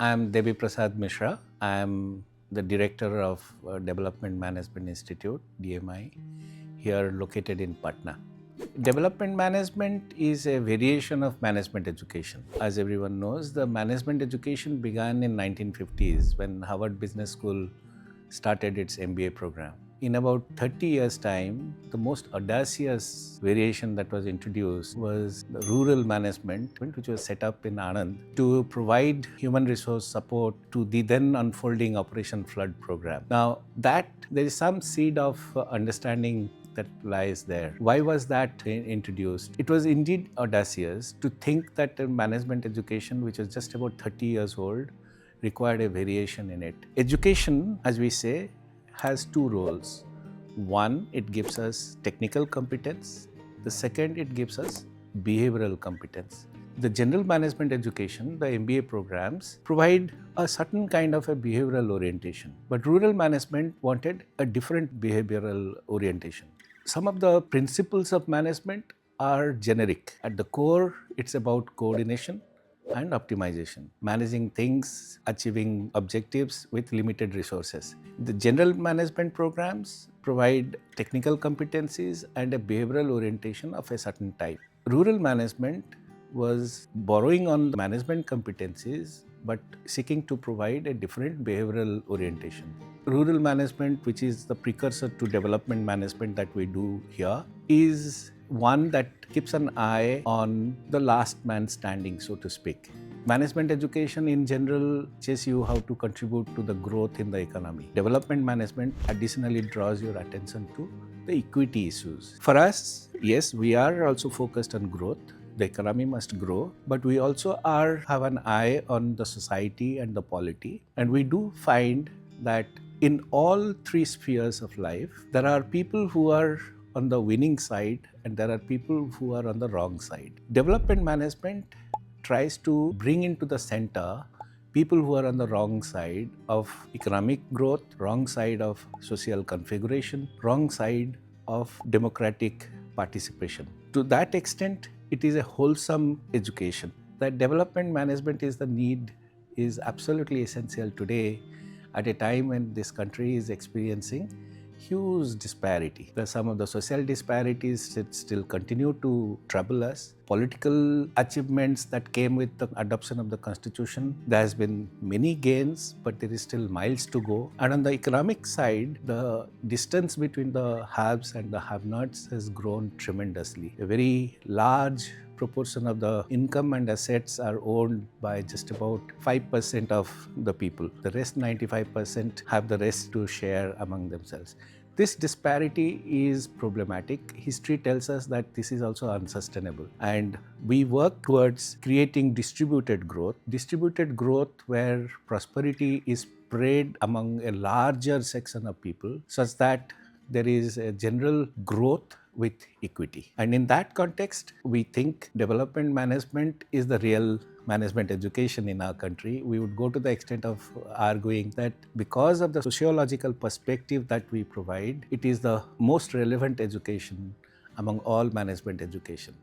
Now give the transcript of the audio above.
I am Debiprasad Mishra. I am the director of Development Management Institute, DMI, here located in Patna. Development management is a variation of management education. As everyone knows, the management education began in 1950s when Harvard Business School started its MBA program. In about 30 years' time, the most audacious variation that was introduced was the rural management, which was set up in Anand to provide human resource support to the then unfolding Operation Flood program. Now, there is some seed of understanding that lies there. Why was that introduced? It was indeed audacious to think that a management education, which was just about 30 years old, required a variation in it. Education, as we say, has two roles. One, it gives us technical competence. The second, it gives us behavioral competence. The general management education, the MBA programs, provide a certain kind of a behavioral orientation. But rural management wanted a different behavioral orientation. Some of the principles of management are generic. At the core, it's about coordination and optimization, managing things, achieving objectives with limited resources. The general management programs provide technical competencies and a behavioral orientation of a certain type. Rural management was borrowing on the management competencies but seeking to provide a different behavioral orientation. Rural management, which is the precursor to development management that we do here, is one that keeps an eye on the last man standing, so to speak. Management education in general teaches you how to contribute to the growth in the economy. Development management additionally draws your attention to the equity issues. For us, yes, we are also focused on growth. The economy must grow, but we also have an eye on the society and the polity. And we do find that in all three spheres of life, there are people who are on the winning side and there are people who are on the wrong side. Development management tries to bring into the center people who are on the wrong side of economic growth, wrong side of social configuration, wrong side of democratic participation. To that extent, it is a wholesome education. That development management is absolutely essential today at a time when this country is experiencing huge disparity. Some of the social disparities that still continue to trouble us. Political achievements that came with the adoption of the constitution, there has been many gains, but there is still miles to go. And on the economic side, the distance between the haves and the have-nots has grown tremendously. A very large proportion of the income and assets are owned by just about 5% of the people. The rest 95% have the rest to share among themselves. This disparity is problematic. History tells us that this is also unsustainable. And we work towards creating distributed growth where prosperity is spread among a larger section of people such that there is a general growth with equity. And in that context, we think development management is the real management education in our country. We would go to the extent of arguing that because of the sociological perspective that we provide, it is the most relevant education among all management education.